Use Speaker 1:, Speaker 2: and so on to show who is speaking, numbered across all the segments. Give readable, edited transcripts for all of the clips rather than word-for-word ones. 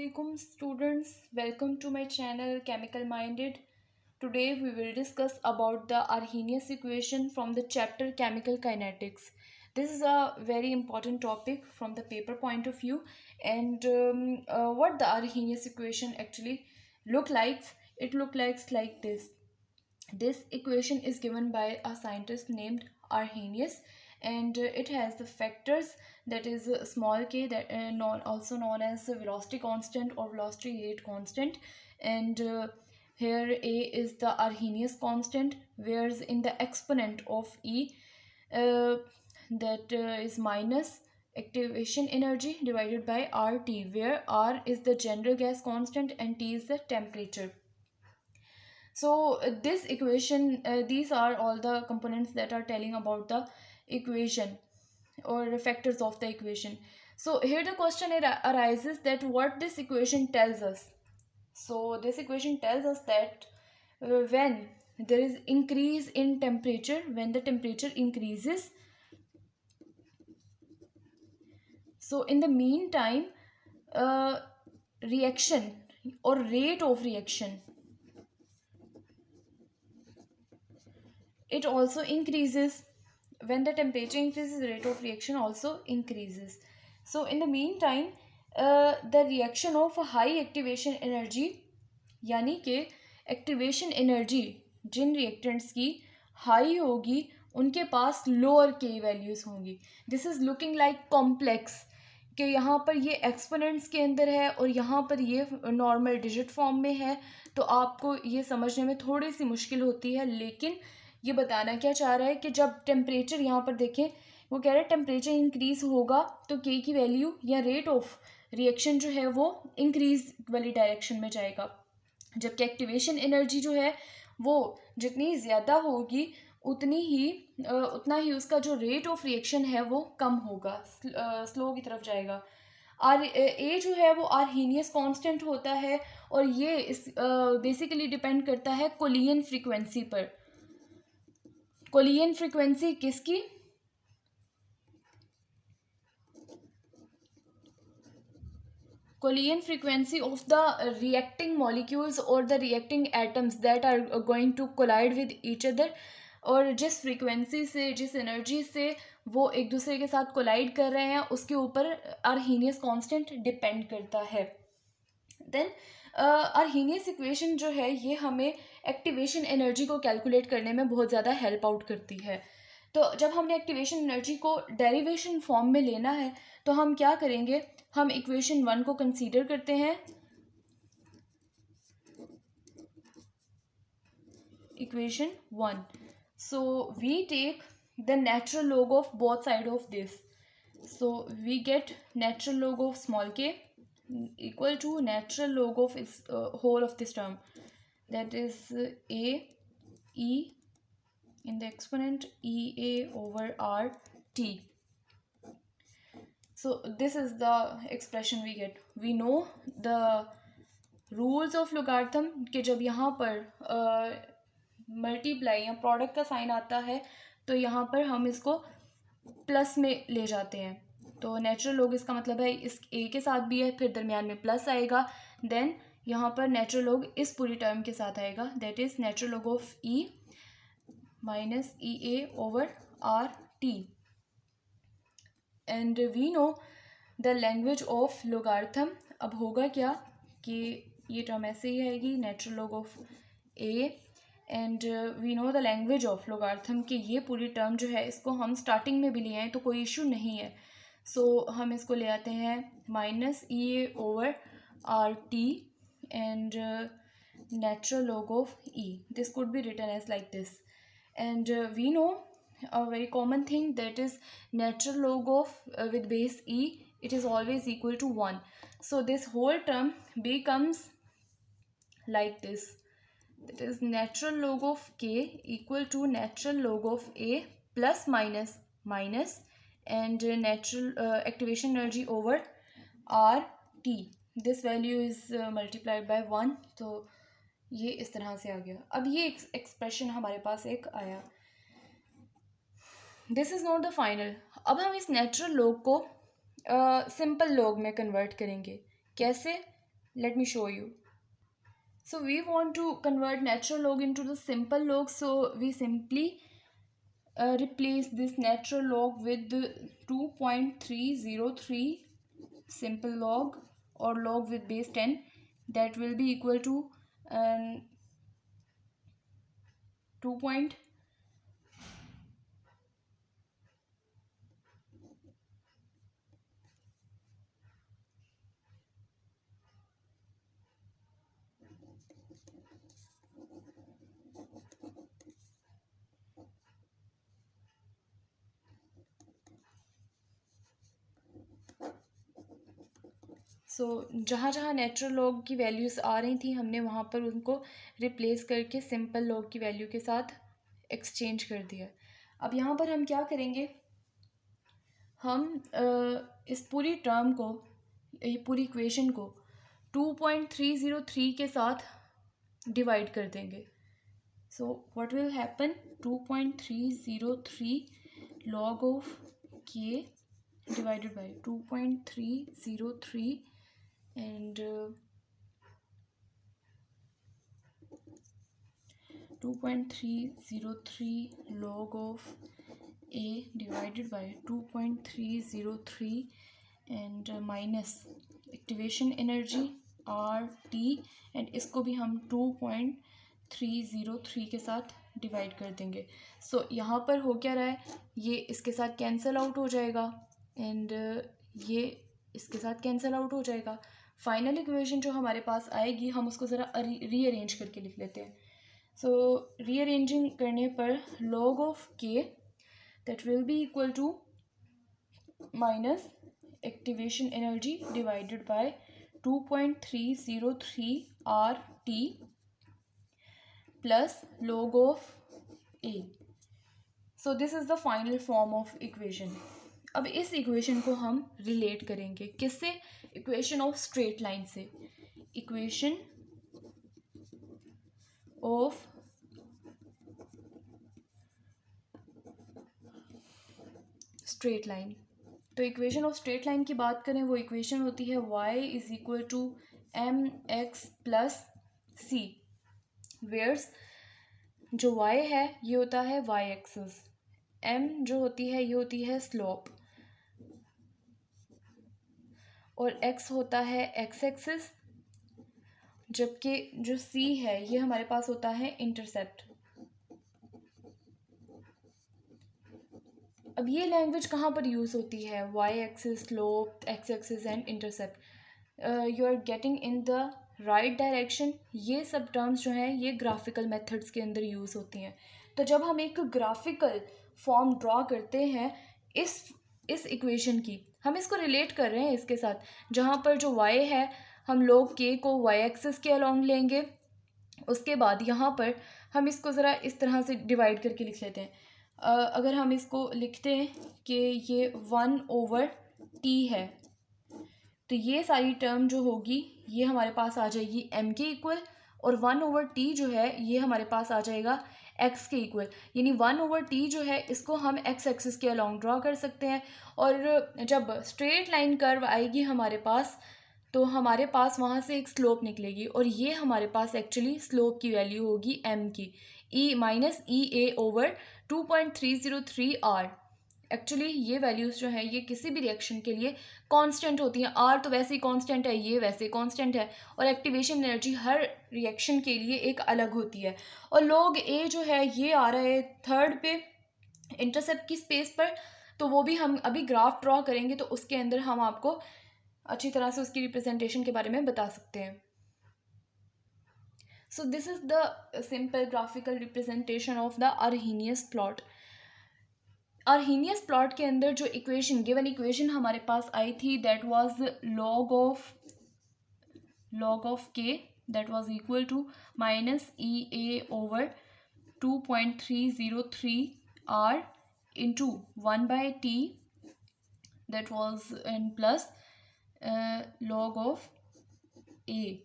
Speaker 1: Assalamualaikum students, welcome to my channel Chemical Minded. Today we will discuss about the Arrhenius equation from the chapter Chemical Kinetics. This is a very important topic from the paper point of view, and what the Arrhenius equation actually look like. It look like this. This equation is given by a scientist named Arrhenius, and it has the factors, that is small k, that also known as velocity constant or velocity rate constant. And here a is the Arrhenius constant, whereas in the exponent of E, uh, that is minus activation energy divided by RT, where R is the general gas constant and T is the temperature. So this equation, these are all the components that are telling about the equation or factors of the equation. So here the question arises that what this equation tells us. So this equation tells us that when there is increase in temperature, when the temperature increases, so in the meantime, uh, reaction or rate of reaction, it also increases. When the temperature increases, the rate of reaction also increases. So in the meantime, the reaction of high activation energy, यानी कि activation energy जिन reactants की high होगी उनके पास lower के values होंगी. This is looking like complex, कि यहाँ पर ये एक्सपोनेंट्स के अंदर है और यहाँ पर ये नॉर्मल डिजिट फॉर्म में है, तो आपको ये समझने में थोड़ी सी मुश्किल होती है. लेकिन ये बताना क्या चाह रहा है कि जब टेम्परेचर यहाँ पर देखें, वो कह रहे हैं टेम्परेचर इंक्रीज होगा तो के की वैल्यू या रेट ऑफ रिएक्शन जो है वो इंक्रीज वाली डायरेक्शन में जाएगा, जबकि एक्टिवेशन एनर्जी जो है वो जितनी ज़्यादा होगी उतना ही उसका जो रेट ऑफ रिएक्शन है वो कम होगा, स्लो की तरफ जाएगा. ए जो है वो आर्हीनियस कांस्टेंट होता है और ये इस बेसिकली डिपेंड करता है कोलियन फ्रीक्वेंसी पर. कोलियन फ्रीक्वेंसी किसकी? Collision frequency of the reacting molecules or the reacting atoms that are going to collide with each other. और जिस फ्रीक्वेंसी से, जिस एनर्जी से वो एक दूसरे के साथ कोलाइड कर रहे हैं, उसके ऊपर आर्हीनियस कांस्टेंट डिपेंड करता है. देन आर्हीनियस इक्वेशन जो है ये हमें एक्टिवेशन एनर्जी को कैलकुलेट करने में बहुत ज़्यादा हेल्प आउट करती है. तो जब हमने एक्टिवेशन एनर्जी को डेरिवेशन फॉर्म में लेना है तो हम क्या करेंगे, हम इक्वेशन 1 को कंसीडर करते हैं. Equation 1, so we take the natural log of both side of this. So we get natural log of small k equal to natural log of its whole of this term, that is a e in the exponent ea over r t. So this is the expression we get. We know the rules of logarithm कि जब यहाँ पर multiply या product का sign आता है तो यहाँ पर हम इसको प्लस में ले जाते हैं. तो नेचुरल लॉग इसका मतलब है इस ए के साथ भी है, फिर दरमियान में प्लस आएगा, देन यहाँ पर नेचुरल लॉग इस पूरी टर्म के साथ आएगा, that is natural log of E minus E A over R T. And we know the language of logarithm. अब होगा क्या कि ये टर्म ऐसे ही आएगी, natural log of A, and we know the language of logarithm कि ये पूरी टर्म जो है इसको हम स्टार्टिंग में भी ले आए तो कोई इशू नहीं है. सो हम इसको ले आते हैं minus E A over R T and natural log of E. This could be written as like this. And we know a very common thing, that is natural log of with base e, it is always equal to 1. So this whole term becomes like this, that is natural log of k equal to natural log of a plus minus minus and natural activation energy over r t. this value is multiplied by 1. तो ये इस तरह से आ गया. अब ये expression हमारे पास एक आया. This is not the final. अब हम इस नेचुरल लॉग को सिंपल लॉग में कन्वर्ट करेंगे. कैसे? Let me show you. So we want to convert natural log into the simple log, so we simply replace this natural log with the 2.303 simple log or log with base 10, that will be equal to 2. सो जहाँ जहाँ natural log की values आ रही थी हमने वहाँ पर उनको replace करके सिंपल लॉग की वैल्यू के साथ एक्सचेंज कर दिया। अब यहाँ पर हम क्या करेंगे, हम इस पूरी टर्म को, ये पूरी इक्वेशन को 2.303 के साथ डिवाइड कर देंगे। So what will happen, 2.303 log of k divided by 2.303 and 2.303 log of a divided by 2.303 and minus activation energy are T, and इसको भी हम 2.303 के साथ डिवाइड कर देंगे। सो यहाँ पर हो क्या रहा है, ये इसके साथ कैंसिल आउट हो जाएगा एंड ये इसके साथ कैंसिल आउट हो जाएगा। फाइनल इक्वेशन जो हमारे पास आएगी हम उसको ज़रा रीअरेंज करके लिख लेते हैं। सो रीअरेंजिंग करने पर log of k that will be equal to minus activation energy divided by 2.303 R T plus log of A. So this is the final form of equation. अब इस इक्वेशन को हम रिलेट करेंगे किससे, इक्वेशन ऑफ स्ट्रेट लाइन से। Equation of straight line, तो equation of straight line की बात करें वो इक्वेशन होती है y is equal to m x plus c, where's जो y है ये होता है y एक्सिस, m जो होती है ये होती है स्लोप, और x होता है x एक्सिस, जबकि जो c है ये हमारे पास होता है इंटरसेप्ट। अब ये लैंग्वेज कहाँ पर यूज़ होती है, y axis, slope, x axis and intercept, you are getting in the right direction. ये सब टर्म्स जो हैं ये ग्राफिकल मेथड्स के अंदर यूज़ होती हैं। तो जब हम एक ग्राफिकल फॉर्म ड्रॉ करते हैं इस इक्वेशन की, हम इसको रिलेट कर रहे हैं इसके साथ, जहाँ पर जो y है हम लोग k को y एक्सिस के अलोंग लेंगे, उसके बाद यहाँ पर हम इसको ज़रा इस तरह से डिवाइड करके लिख लेते हैं। अगर हम इसको लिखते हैं कि ये 1/t है, तो ये सारी टर्म जो होगी ये हमारे पास आ जाएगी m के इक्वल, और 1/t जो है ये हमारे पास आ जाएगा x के इक्वल। यानी 1/t जो है इसको हम x एक्सिस के अलोंग ड्रॉ कर सकते हैं, और जब स्ट्रेट लाइन कर्व आएगी हमारे पास तो हमारे पास वहाँ से एक स्लोप निकलेगी, और ये हमारे पास एक्चुअली स्लोप की वैल्यू होगी m की, e-EA/2.303 r। एक्चुअली ये वैल्यूज़ जो हैं ये किसी भी रिएक्शन के लिए कांस्टेंट होती हैं। आर तो वैसे ही कांस्टेंट है, ये वैसे कांस्टेंट है, और एक्टिवेशन एनर्जी हर रिएक्शन के लिए एक अलग होती है। और log ए जो है ये आ रहा है थर्ड पे इंटरसेप्ट की स्पेस पर, तो वो भी हम अभी ग्राफ ड्रॉ करेंगे तो उसके अंदर हम आपको अच्छी तरह से उसकी रिप्रेजेंटेशन के बारे में बता सकते हैं। So this is the simple graphical representation of the Arrhenius plot. Arrhenius plot के अंदर जो इक्वेशन, गिवन इक्वेशन हमारे पास आई थी that was log of k that was equal to minus EA/2.303 r into 1/t that was in plus log of a.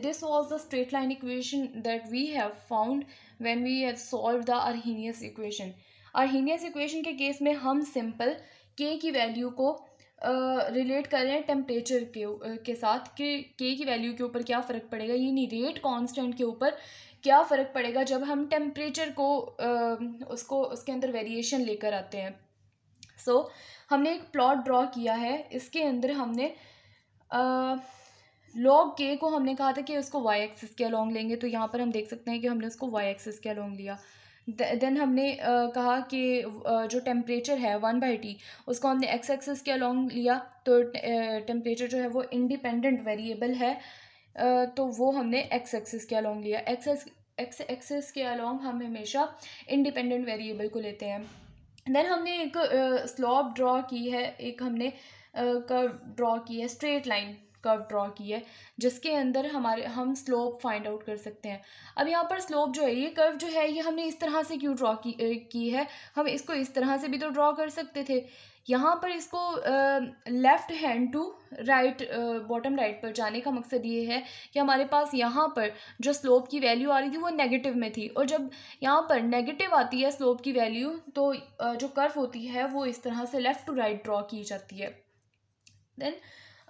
Speaker 1: This was the straight line equation that we have found when we have solved the Arrhenius equation. Arrhenius equation के case में हम simple k की value को relate कर रहे हैं temperature के साथ कि के की वैल्यू के ऊपर क्या फ़र्क पड़ेगा, यानी रेट कांस्टेंट के ऊपर क्या फ़र्क पड़ेगा जब हम टेम्परेचर को उसको उसके अंदर वेरिएशन लेकर आते हैं। सो हमने एक प्लॉट ड्रॉ किया है, इसके अंदर हमने लॉग के को हमने कहा था कि उसको वाई एक्सिस के अलोंग लेंगे, तो यहाँ पर हम देख सकते हैं कि हमने उसको वाई एक्सिस के अलोंग लिया। देन हमने कहा कि जो टेम्परेचर है 1/T उसको हमने एक्स एक्सिस के अलोंग लिया, तो टेम्परेचर जो है वो इंडिपेंडेंट वेरिएबल है, तो वो हमने एक्स एक्सिस के अलोंग लिया। एक्स एक्सिस के अलोंग हम हमेशा इंडिपेंडेंट वेरिएबल को लेते हैं। देन हमने एक स्लोप ड्रॉ की है, एक हमने कर्व ड्रॉ की है, स्ट्रेट लाइन कर्व ड्रॉ की है, जिसके अंदर हम स्लोप फाइंड आउट कर सकते हैं। अब यहाँ पर स्लोप जो है, ये कर्व जो है ये हमने इस तरह से क्यों ड्रॉ की है, हम इसको इस तरह से भी तो ड्रॉ कर सकते थे। यहाँ पर इसको left hand to right, bottom right पर जाने का मकसद ये है कि हमारे पास यहाँ पर जो स्लोप की वैल्यू आ रही थी वो नेगेटिव में थी, और जब यहाँ पर नेगेटिव आती है स्लोप की वैल्यू, तो जो कर्व होती है वो इस तरह से लेफ़्ट टू राइट ड्रॉ की जाती है। देन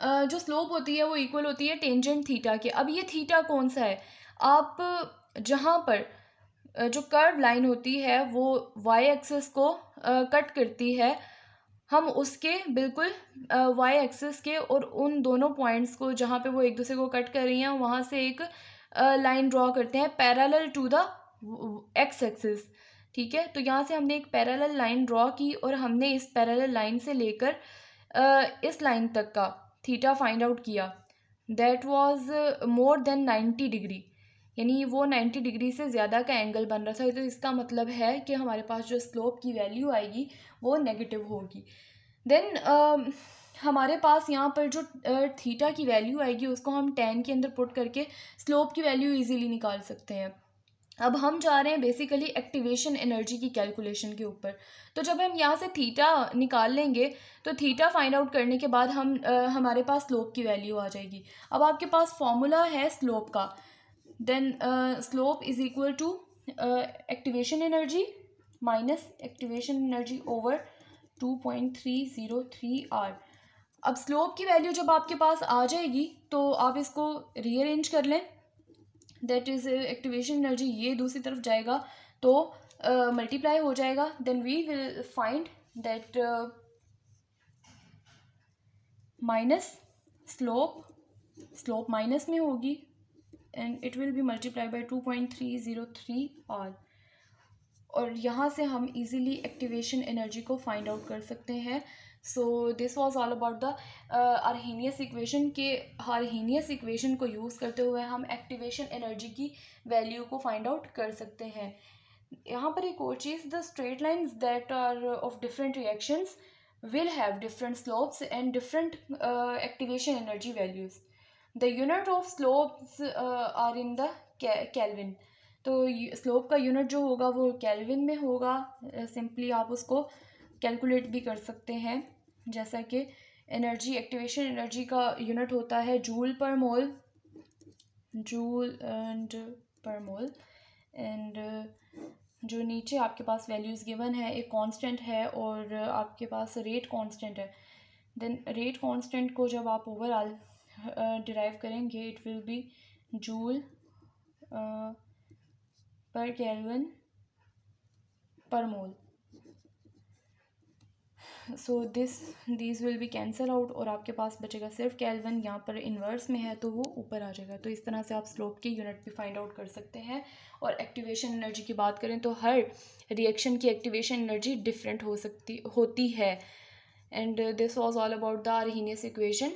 Speaker 1: जो स्लोप होती है वो इक्वल होती है टेंजेंट थीटा के। अब ये थीटा कौन सा है, आप जहाँ पर जो कर्व लाइन होती है वो वाई एक्सिस को कट करती है, हम उसके बिल्कुल वाई एक्सिस के और उन दोनों पॉइंट्स को जहाँ पे वो एक दूसरे को कट कर रही हैं वहाँ से एक लाइन ड्रॉ करते हैं parallel to the x axis. ठीक है, तो यहाँ से हमने एक पैरेलल लाइन ड्रॉ की और हमने इस पैरेलल लाइन से लेकर इस लाइन तक का थीटा फाइंड आउट किया। That was more than 90 degree, यानी वो 90 डिग्री से ज़्यादा का एंगल बन रहा था, तो इसका मतलब है कि हमारे पास जो स्लोप की वैल्यू आएगी वो नेगेटिव होगी। देन हमारे पास यहाँ पर जो थीटा की वैल्यू आएगी उसको हम tan के अंदर पुट करके स्लोप की वैल्यू इजीली निकाल सकते हैं। अब हम जा रहे हैं बेसिकली एक्टिवेशन एनर्जी की कैलकुलेशन के ऊपर। तो जब हम यहाँ से थीटा निकाल लेंगे तो थीटा फाइंड आउट करने के बाद हमारे पास स्लोप की वैल्यू आ जाएगी। अब आपके पास फॉर्मूला है स्लोप का, then slope is equal to activation energy minus activation energy over 2.303 R. अब स्लोप की वैल्यू जब आपके पास आ जाएगी तो आप इसको रीअरेंज कर लें, दैट इज एक्टिवेशन एनर्जी ये दूसरी तरफ जाएगा तो मल्टीप्लाई हो जाएगा, then we will find that minus slope minus में होगी and it will be multiply by 2.303 R, और यहाँ से हम इजीली एक्टिवेशन एनर्जी को फाइंड आउट कर सकते हैं। So this was all about the Arrhenius equation के आर्हेनियस इक्वेशन को यूज़ करते हुए हम एक्टिवेशन एनर्जी की वैल्यू को फाइंड आउट कर सकते हैं। यहाँ पर एक और चीज़, the straight lines that are of different reactions will have different slopes and different activation energy values. The unit of slopes are in the Kelvin. तो स्लोप का यूनिट जो होगा वो केल्विन में होगा। सिंपली आप उसको कैलकुलेट भी कर सकते हैं, जैसा कि एनर्जी एक्टिवेशन एनर्जी का यूनिट होता है जूल पर मोल, जूल एंड पर मोल। एंड जो नीचे आपके पास वैल्यूज़ गिवन है, एक कांस्टेंट है और आपके पास रेट कांस्टेंट है। देन रेट कांस्टेंट को जब आप ओवरऑल डिराइव करेंगे it will be joule per kelvin per mole. So these will be cancel out और आपके पास बचेगा सिर्फ केल्विन, यहाँ पर इन्वर्स में है तो वो ऊपर आ जाएगा। तो इस तरह से आप स्लोप की यूनिट भी फाइंड आउट कर सकते हैं। और एक्टिवेशन एनर्जी की बात करें तो हर रिएक्शन की एक्टिवेशन एनर्जी डिफरेंट होती है। And this was all about the Arrhenius equation.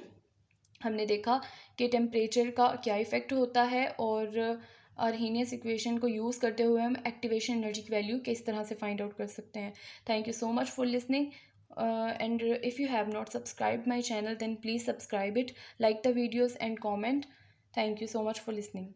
Speaker 1: हमने देखा कि टेम्परेचर का क्या इफ़ेक्ट होता है और आर्हेनियस इक्वेशन को यूज़ करते हुए हम एक्टिवेशन एनर्जी की वैल्यू किस तरह से फाइंड आउट कर सकते हैं। Thank you so much for listening. And if you have not subscribed my channel, then please subscribe it, like the videos and comment. Thank you so much for listening.